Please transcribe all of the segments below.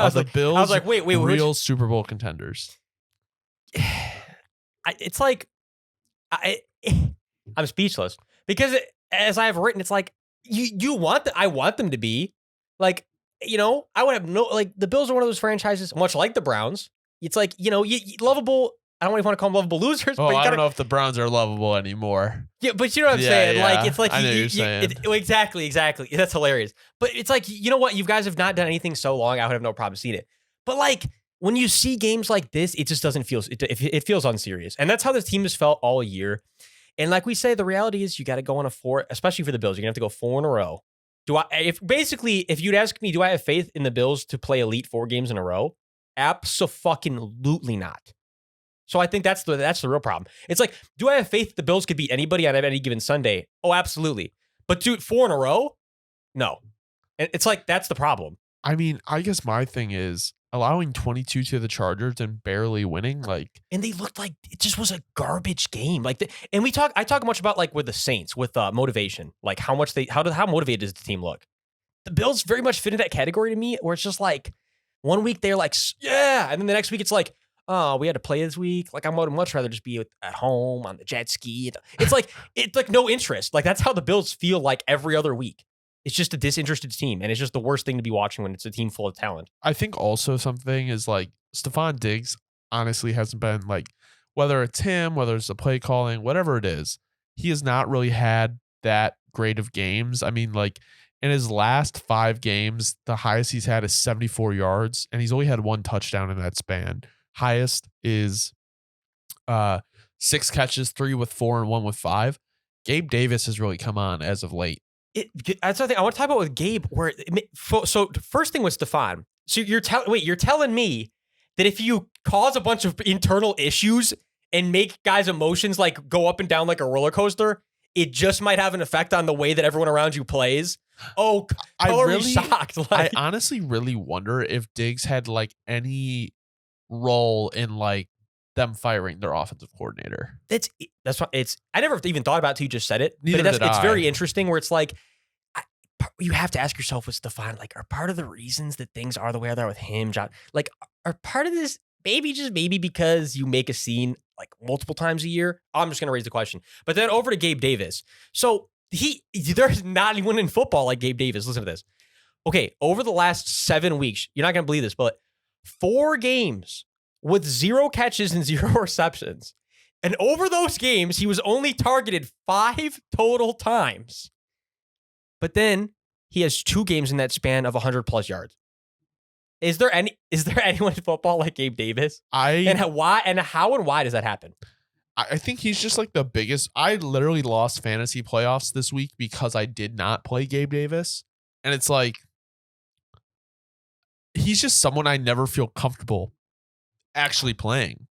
Are the Bills I was like, wait, real Super Bowl contenders? It's like I'm speechless because as I've written, it's like I want them to be like, I would have the Bills are one of those franchises, much like the Browns. It's like, lovable. I don't even want to call them lovable losers. Oh, but I don't know if the Browns are lovable anymore. Yeah, but you know what I'm saying? Yeah, Like, it's like, I know you're saying. Exactly. That's hilarious. But it's like, you know what? You guys have not done anything so long. I would have no problem seeing it. But like, when you see games like this, it just doesn't feel, it feels unserious. And that's how this team has felt all year. And like we say, the reality is you got to go on a 4, especially for the Bills. You're going to have to go 4 in a row. If you'd ask me, do I have faith in the Bills to play elite 4 games in a row? Abso-fucking-lutely not. So I think that's the real problem. It's like, do I have faith the Bills could beat anybody on any given Sunday? Oh, absolutely. But dude, 4 in a row? No. And it's like, that's the problem. I mean, I guess my thing is allowing 22 to the Chargers and barely winning, like. And they looked like it just was a garbage game. Like, I talk much about like with the Saints with motivation, like how motivated does the team look? The Bills very much fit in that category to me, where it's just like one week they're like, yeah, and then the next week it's like, oh, we had to play this week. Like, I would much rather just be at home on the jet ski. It's like no interest. Like, that's how the Bills feel like every other week. It's just a disinterested team, and it's just the worst thing to be watching when it's a team full of talent. I think also something is like Stephon Diggs honestly hasn't been like, whether it's him, whether it's the play calling, whatever it is, he has not really had that great of games. I mean, like in his last 5 games, the highest he's had is 74 yards, and he's only had 1 touchdown in that span. Highest is 6 catches, 3 with 4 and 1 with 5. Gabe Davis has really come on as of late. That's the thing I want to talk about with Gabe. So first thing was Stephon. So you're telling me that if you cause a bunch of internal issues and make guys' emotions like go up and down like a roller coaster, it just might have an effect on the way that everyone around you plays. Oh, I'm really shocked. I honestly really wonder if Diggs had like any role in like them firing their offensive coordinator. That's what it's. I never even thought about it till you just said it. Neither did I. It's very interesting where it's like you have to ask yourself with Stephon, like, are part of the reasons that things are the way they are with him, John, like, are part of this maybe because you make a scene like multiple times a year? I'm just gonna raise the question. But then over to Gabe Davis. So there's not anyone in football like Gabe Davis. Listen to this. Okay, over the last 7 weeks, you're not gonna believe this, but 4 games with 0 catches and 0 receptions. And over those games, he was only targeted 5 total times. But then he has 2 games in that span of 100+ yards. Is there anyone in football like Gabe Davis? How and why does that happen? I think he's just like the biggest. I literally lost fantasy playoffs this week because I did not play Gabe Davis. And it's like, he's just someone I never feel comfortable actually playing.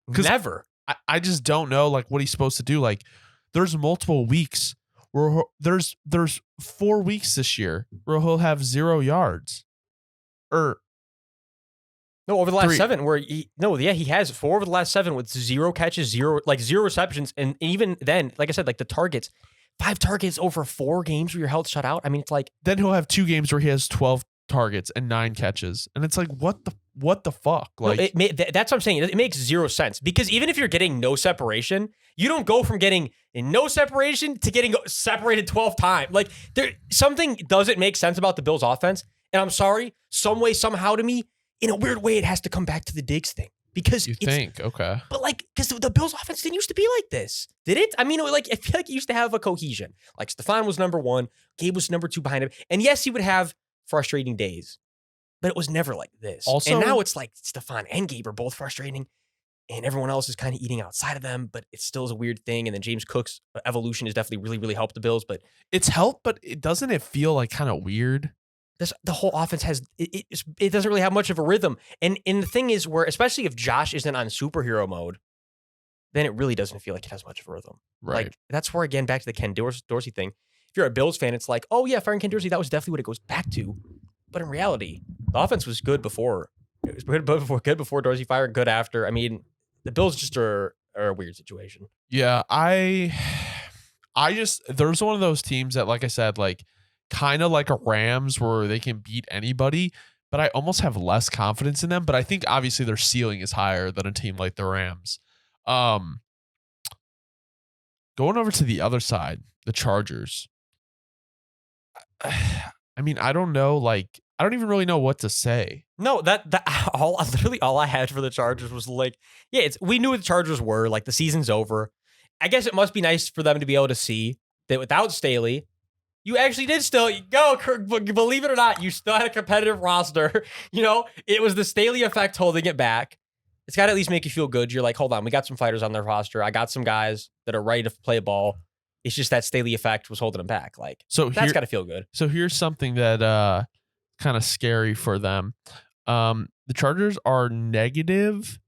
Never. I just don't know like what he's supposed to do. Like, there's multiple weeks where there's 4 weeks this year where he'll have 0 yards. Or no, over the last 7 where he has 4 over the last 7 with 0 catches, 0 receptions, and even then, like I said, like the targets, 5 targets over 4 games where your health shut out. I mean, it's like then he'll have 2 games where he has 12 targets and 9 catches, and it's like what the fuck? Like, no, that's what I'm saying. It makes 0 sense because even if you're getting no separation, you don't go from getting no separation to getting separated 12 times. Like, something doesn't make sense about the Bills' offense. And I'm sorry, some way, somehow, to me, in a weird way, it has to come back to the Diggs thing because you think okay, but like because the Bills' offense didn't used to be like this, did it? I mean, like I feel like it used to have a cohesion. Like Stephon was number 1, Gabe was number 2 behind him, and yes, he would have frustrating days, but it was never like this. Also, and now it's like Stephon and Gabe are both frustrating, and everyone else is kind of eating outside of them, but it still is a weird thing. And then James Cook's evolution has definitely really, really helped the Bills, but it's helped, but doesn't it feel like kind of weird? The whole offense has it doesn't really have much of a rhythm, and the thing is, where especially if Josh isn't on superhero mode, then it really doesn't feel like it has much of a rhythm. Right. Like that's where again back to the Ken Dorsey thing. If you're a Bills fan, it's like, oh yeah, firing Ken Dorsey, that was definitely what it goes back to. But in reality, the offense was good before. It was good before Dorsey fired, good after. I mean, the Bills just are a weird situation. Yeah, I just there's one of those teams that, like I said, like kind of like a Rams where they can beat anybody, but I almost have less confidence in them. But I think obviously their ceiling is higher than a team like the Rams. Um, Going over to the other side, the Chargers. I mean, I don't know. Like, I don't even really know what to say. No, that all literally all I had for the Chargers was like, yeah, we knew what the Chargers were. Like the season's over. I guess it must be nice for them to be able to see that without Staley, you actually did still go. Believe it or not, you still had a competitive roster. You know, it was the Staley effect holding it back. It's got to at least make you feel good. You're like, hold on, we got some fighters on their roster. I got some guys that are ready to play ball. It's just that Staley effect was holding them back. Like, so that's got to feel good. So here's something that kind of scary for them. The Chargers are negative,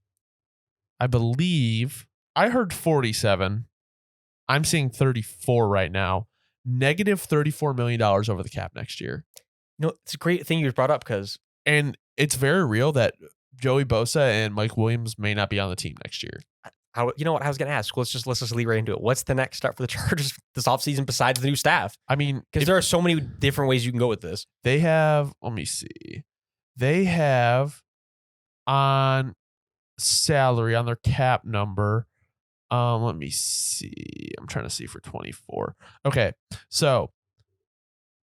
I believe. I heard 47. I'm seeing 34 right now. Negative $34 million over the cap next year. You know, it's a great thing you brought up and it's very real that Joey Bosa and Mike Williams may not be on the team next year. You know what I was going to ask? Let's just lead right into it. What's the next step for the Chargers this offseason besides the new staff? I mean, because there are so many different ways you can go with this. They have, let me see. They have on salary, on their cap number. Let me see. I'm trying to see for 24. Okay. So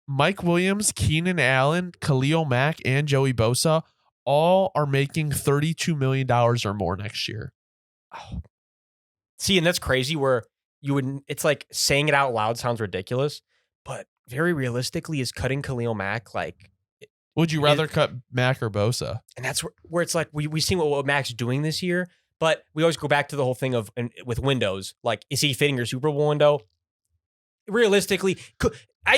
Mike Williams, Keenan Allen, Khalil Mack, and Joey Bosa all are making $32 million or more next year. Oh. See, and that's crazy where it's like saying it out loud sounds ridiculous, but very realistically is cutting Khalil Mack like. Would you rather cut Mack or Bosa? And that's where it's like we've seen what Mack's doing this year, but we always go back to the whole thing of with windows. Like, is he fitting your Super Bowl window? Realistically,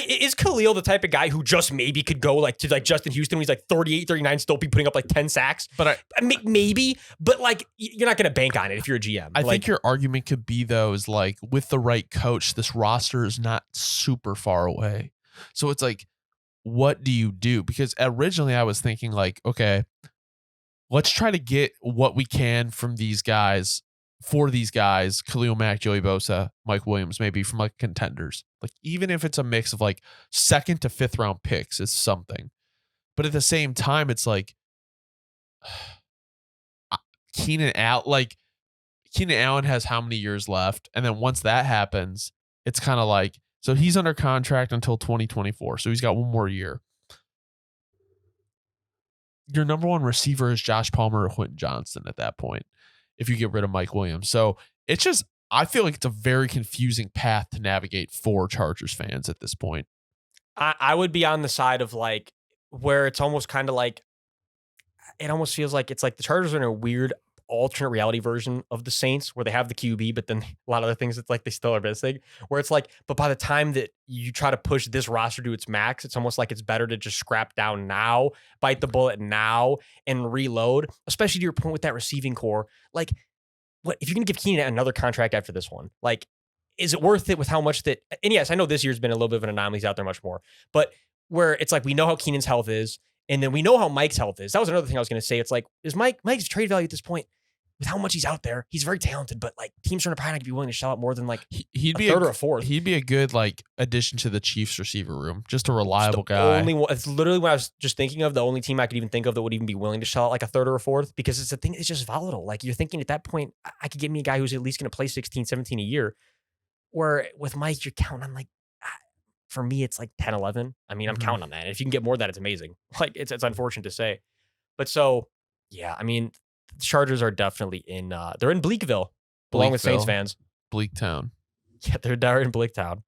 is Khalil the type of guy who just maybe could go like to like Justin Houston when he's like 38, 39, still be putting up like 10 sacks? But maybe, but like you're not going to bank on it if you're a GM. I think your argument could be though is like with the right coach, this roster is not super far away. So it's like, what do you do? Because originally I was thinking like, okay, let's try to get what we can from these guys. For these guys, Khalil Mack, Joey Bosa, Mike Williams, maybe from like contenders. Like even if it's a mix of like 2nd to 5th round picks is something. But at the same time, it's like Keenan Allen has how many years left? And then once that happens, it's kind of like, so he's under contract until 2024. So he's got one more year. Your number one receiver is Josh Palmer or Quentin Johnston at that point, if you get rid of Mike Williams. So it's just, I feel like it's a very confusing path to navigate for Chargers fans at this point. I would be on the side of like, where it's almost kind of like, it almost feels like it's like the Chargers are in a weird alternate reality version of the Saints where they have the QB, but then a lot of the things it's like they still are missing, where it's like, but by the time that you try to push this roster to its max, it's almost like it's better to just scrap down now, bite the bullet now and reload, especially to your point with that receiving core. Like, what if you're going to give Keenan another contract after this one? Like, is it worth it with how much that, and yes, I know this year's been a little bit of an anomaly. He's out there much more, but where it's like, we know how Keenan's health is. And then we know how Mike's health is. That was another thing I was going to say. It's like, is Mike's trade value at this point with how much he's out there? He's very talented, but like teams are probably not going to be willing to shell out more than like he'd be a third or a fourth. He'd be a good like addition to the Chiefs receiver room. Just a reliable guy. It's literally what I was just thinking of. The only team I could even think of that would even be willing to shell out like a third or a fourth, because it's a thing. It's just volatile. Like you're thinking at that point, I could get me a guy who's at least going to play 16, 17 a year. Where with Mike, you're counting on like, for me, it's like 10, 11. I mean, I'm counting on that. And if you can get more of that, it's amazing. Like, it's unfortunate to say. But so, yeah, I mean, the Chargers are definitely they're in Bleakville, along with Saints fans. Bleaktown. Yeah, they're in Bleaktown.